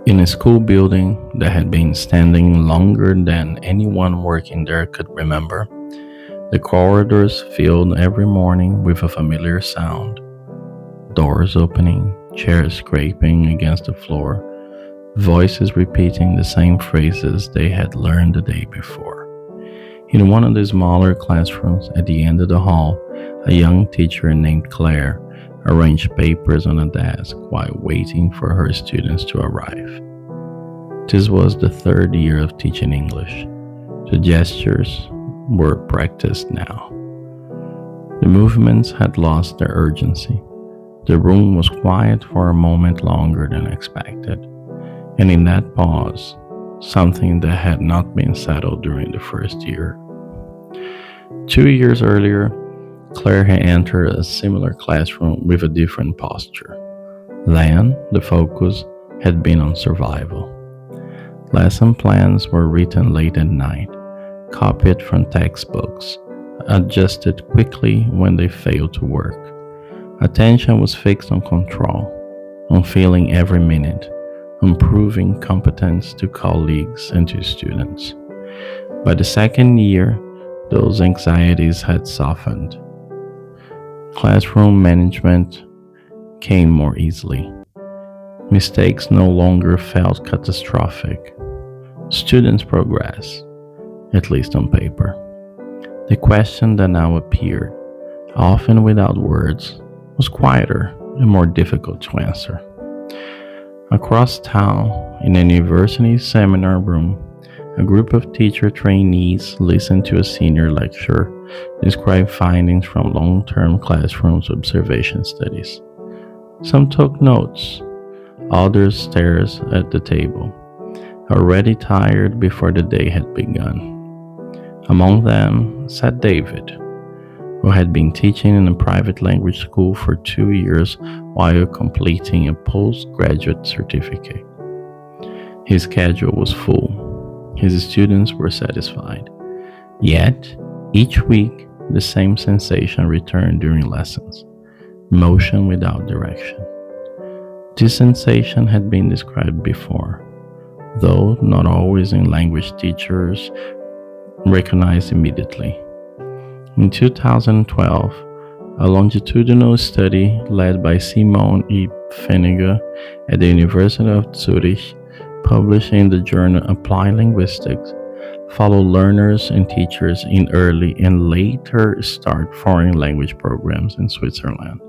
In a school building that had been standing longer than anyone working there could remember, the corridors filled every morning with a familiar sound: doors opening, chairs scraping against the floor, voices repeating the same phrases they had learned the day before. In one of the smaller classrooms at the end of the hall, a young teacher named Claire arranged papers on a desk while waiting for her students to arrive. This was the third year of teaching English. The gestures were practiced now. The movements had lost their urgency. The room was quiet for a moment longer than expected, and in that pause, something that had not been settled during the first year. 2 years earlier, Claire had entered a similar classroom with a different posture. Then, the focus had been on survival. Lesson plans were written late at night, copied from textbooks, adjusted quickly when they failed to work. Attention was fixed on control, on filling every minute, on proving competence to colleagues and to students. By the second year, those anxieties had softened. Classroom management came more easily. Mistakes no longer felt catastrophic. Students progressed, at least on paper. The question that now appeared, often without words, was quieter and more difficult to answer. Across town, in a university seminar room, a group of teacher trainees listened to a senior lecturer describe findings from long-term classrooms observation studies. Some took notes, others stared at the table, already tired before the day had begun. Among them sat David, who had been teaching in a private language school for 2 years while completing a postgraduate certificate. His schedule was full. His students were satisfied. Yet, each week, the same sensation returned during lessons: motion without direction. This sensation had been described before, though not always in language teachers recognized immediately. In 2012, a longitudinal study led by Simone E. Feniger at the University of Zurich, published in the journal Applied Linguistics, followed learners and teachers in early and later start foreign language programs in Switzerland.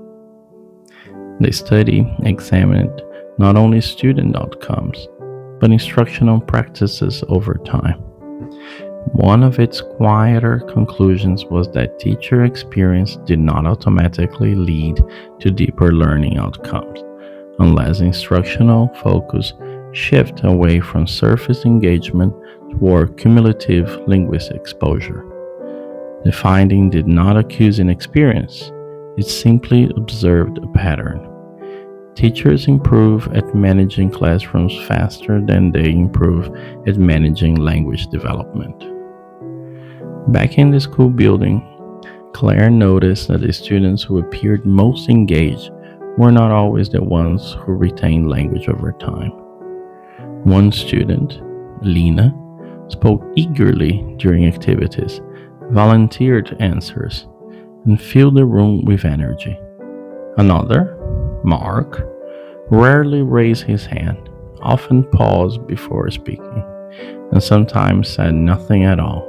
The study examined not only student outcomes, but instructional practices over time. One of its quieter conclusions was that teacher experience did not automatically lead to deeper learning outcomes unless instructional focus shift away from surface engagement toward cumulative linguistic exposure. The finding did not accuse inexperience, it simply observed a pattern. Teachers improve at managing classrooms faster than they improve at managing language development. Back in the school building, Claire noticed that the students who appeared most engaged were not always the ones who retained language over time. One student, Lena, spoke eagerly during activities, volunteered answers, and filled the room with energy. Another, Mark, rarely raised his hand, often paused before speaking, and sometimes said nothing at all.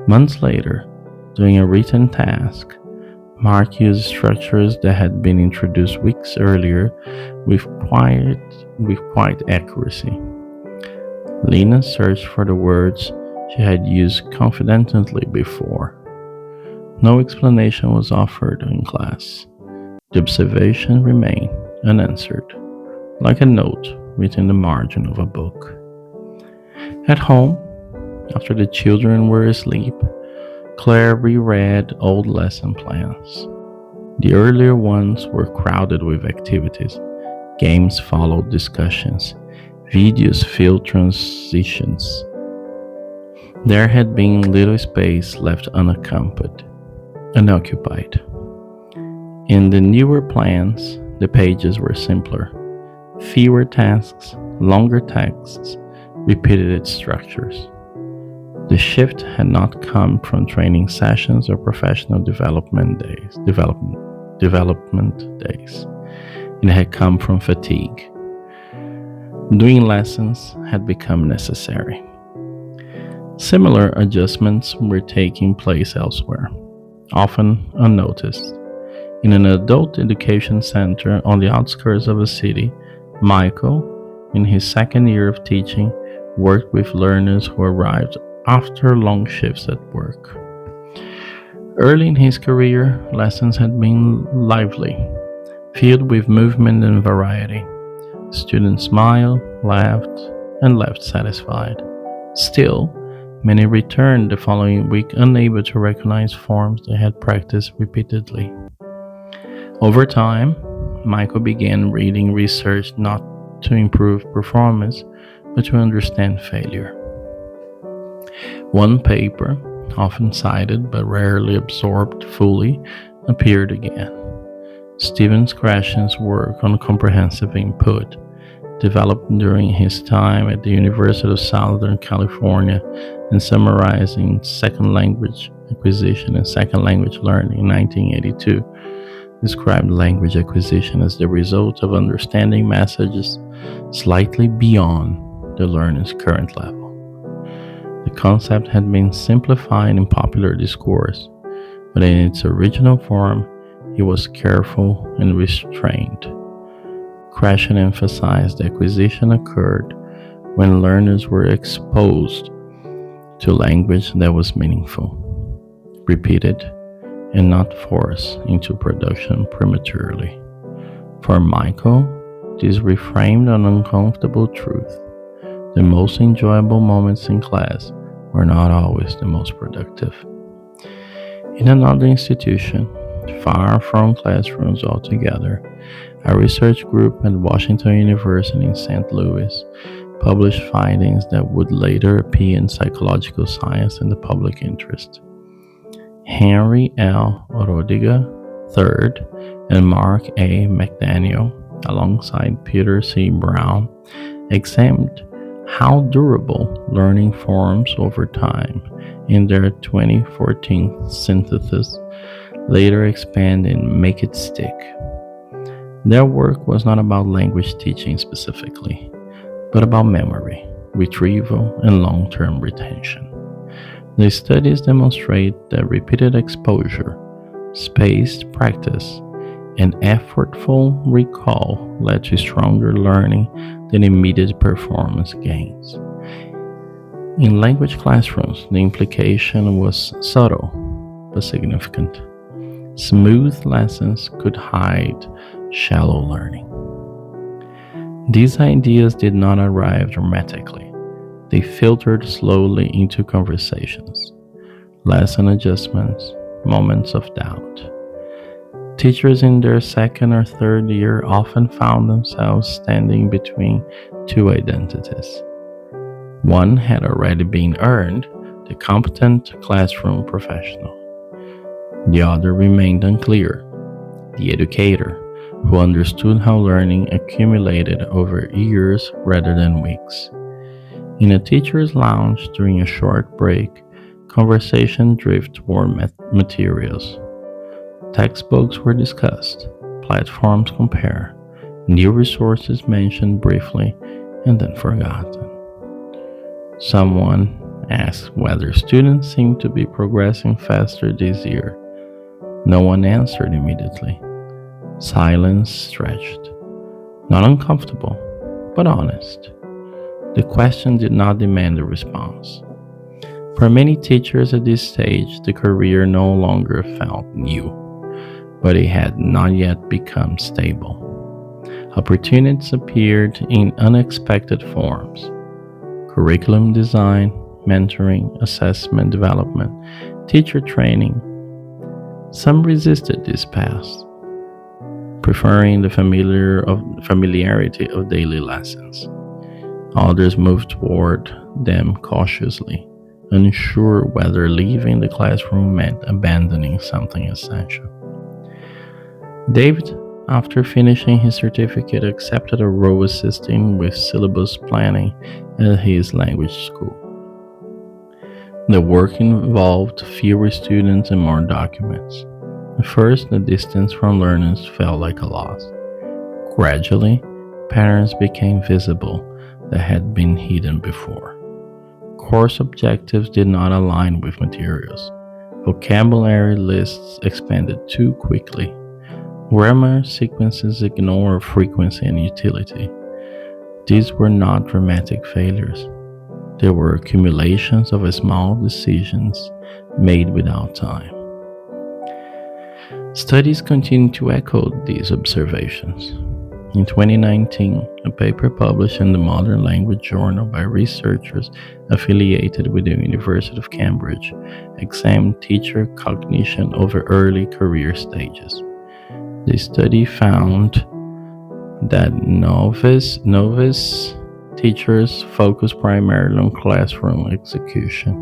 Months later, doing a written task, Mark used structures that had been introduced weeks earlier with quite accuracy. Lena searched for the words she had used confidently before. No explanation was offered in class. The observation remained unanswered, like a note written in the margin of a book. At home, after the children were asleep, Claire reread old lesson plans. The earlier ones were crowded with activities. Games followed discussions. Videos filled transitions. There had been little space left unoccupied. In the newer plans, the pages were simpler. Fewer tasks, longer texts, repeated structures. The shift had not come from training sessions or professional development days. It had come from fatigue. Doing lessons had become necessary. Similar adjustments were taking place elsewhere, often unnoticed. In an adult education center on the outskirts of a city, Michael, in his second year of teaching, worked with learners who arrived after long shifts at work. Early in his career, lessons had been lively, filled with movement and variety. Students smiled, laughed, and left satisfied. Still, many returned the following week unable to recognize forms they had practiced repeatedly. Over time, Michael began reading research not to improve performance, but to understand failure. One paper, often cited but rarely absorbed fully, appeared again. Stephen Krashen's work on comprehensive input, developed during his time at the University of Southern California and summarizing second language acquisition and second language learning in 1982, described language acquisition as the result of understanding messages slightly beyond the learner's current level. The concept had been simplified in popular discourse, but in its original form, it was careful and restrained. Krashen emphasized the acquisition occurred when learners were exposed to language that was meaningful, repeated, and not forced into production prematurely. For Michael, this reframed an uncomfortable truth. The most enjoyable moments in class were not always the most productive. In another institution, far from classrooms altogether, a research group at Washington University in St. Louis published findings that would later appear in Psychological Science and the Public Interest. Henry L. Roediger III and Mark A. McDaniel, alongside Peter C. Brown, examined how durable learning forms over time in their 2014 synthesis, later expanded and Make It Stick. Their work was not about language teaching specifically, but about memory, retrieval, and long-term retention. The studies demonstrate that repeated exposure, spaced practice, and effortful recall led to stronger learning than immediate performance gains. In language classrooms, the implication was subtle but significant. Smooth lessons could hide shallow learning. These ideas did not arrive dramatically. They filtered slowly into conversations, lesson adjustments, moments of doubt. Teachers in their second or third year often found themselves standing between two identities. One had already been earned, the competent classroom professional. The other remained unclear, the educator, who understood how learning accumulated over years rather than weeks. In a teacher's lounge during a short break, conversation drifted toward materials. Textbooks were discussed, platforms compared, new resources mentioned briefly and then forgotten. Someone asked whether students seemed to be progressing faster this year. No one answered immediately. Silence stretched. Not uncomfortable, but honest. The question did not demand a response. For many teachers at this stage, the career no longer felt new, but it had not yet become stable. Opportunities appeared in unexpected forms. Curriculum design, mentoring, assessment development, teacher training. Some resisted this path, preferring the familiarity of daily lessons. Others moved toward them cautiously, unsure whether leaving the classroom meant abandoning something essential. David After finishing his certificate, accepted a role assisting with syllabus planning at his language school. The work involved fewer students and more documents. At first, the distance from learners felt like a loss. Gradually, patterns became visible that had been hidden before. Course objectives did not align with materials. Vocabulary lists expanded too quickly. Grammar sequences ignored frequency and utility. These were not dramatic failures. They were accumulations of small decisions made without time. Studies continue to echo these observations. In 2019, a paper published in the Modern Language Journal by researchers affiliated with the University of Cambridge examined teacher cognition over early career stages. The study found that novice teachers focus primarily on classroom execution,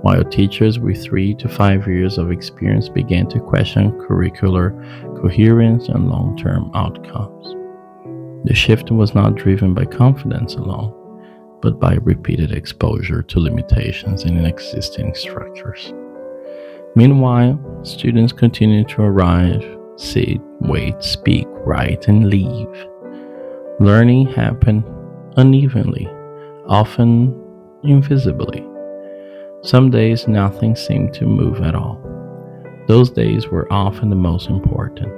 while teachers with 3 to 5 years of experience began to question curricular coherence and long-term outcomes. The shift was not driven by confidence alone, but by repeated exposure to limitations in existing structures. Meanwhile, students continue to arrive, sit, wait, speak, write, and leave. Learning happened unevenly, often invisibly. Some days nothing seemed to move at all. Those days were often the most important.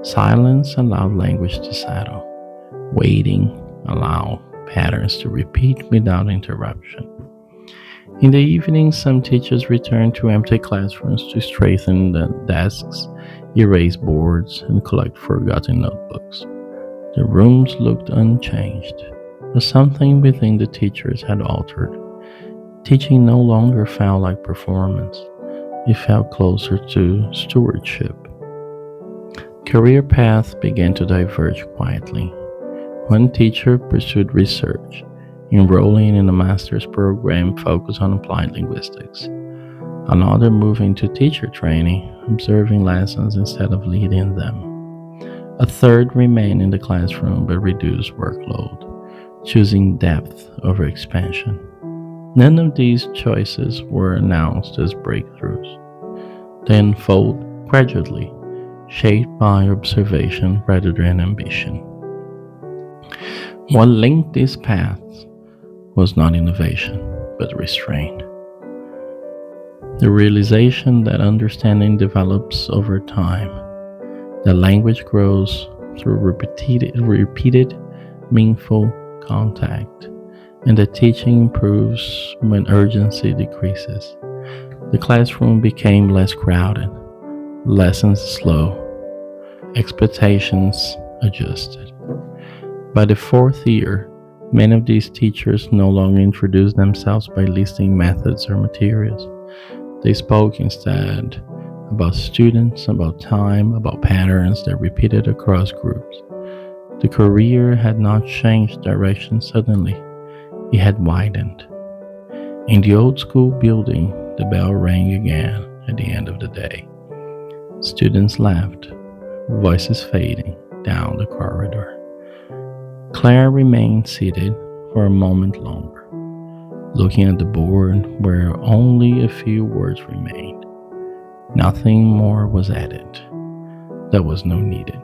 Silence allowed language to settle. Waiting allowed patterns to repeat without interruption. In the evening, some teachers returned to empty classrooms to straighten the desks, erase boards, and collect forgotten notebooks. The rooms looked unchanged, but something within the teachers had altered. Teaching no longer felt like performance, it felt closer to stewardship. Career paths began to diverge quietly. One teacher pursued research, enrolling in a master's program focused on applied linguistics. Another moved into teacher training, observing lessons instead of leading them. A third remained in the classroom but reduced workload, choosing depth over expansion. None of these choices were announced as breakthroughs. They unfold gradually, shaped by observation rather than ambition. What linked these paths was not innovation, but restraint. The realization that understanding develops over time, that language grows through repeated meaningful contact, and that teaching improves when urgency decreases. The classroom became less crowded, lessons slow, expectations adjusted. By the fourth year, many of these teachers no longer introduced themselves by listing methods or materials. They spoke instead about students, about time, about patterns that repeated across groups. The career had not changed direction suddenly, it had widened. In the old school building, the bell rang again at the end of the day. Students left, voices fading down the corridor. Claire remained seated for a moment longer, looking at the board where only a few words remained. Nothing more was added. There was no needed.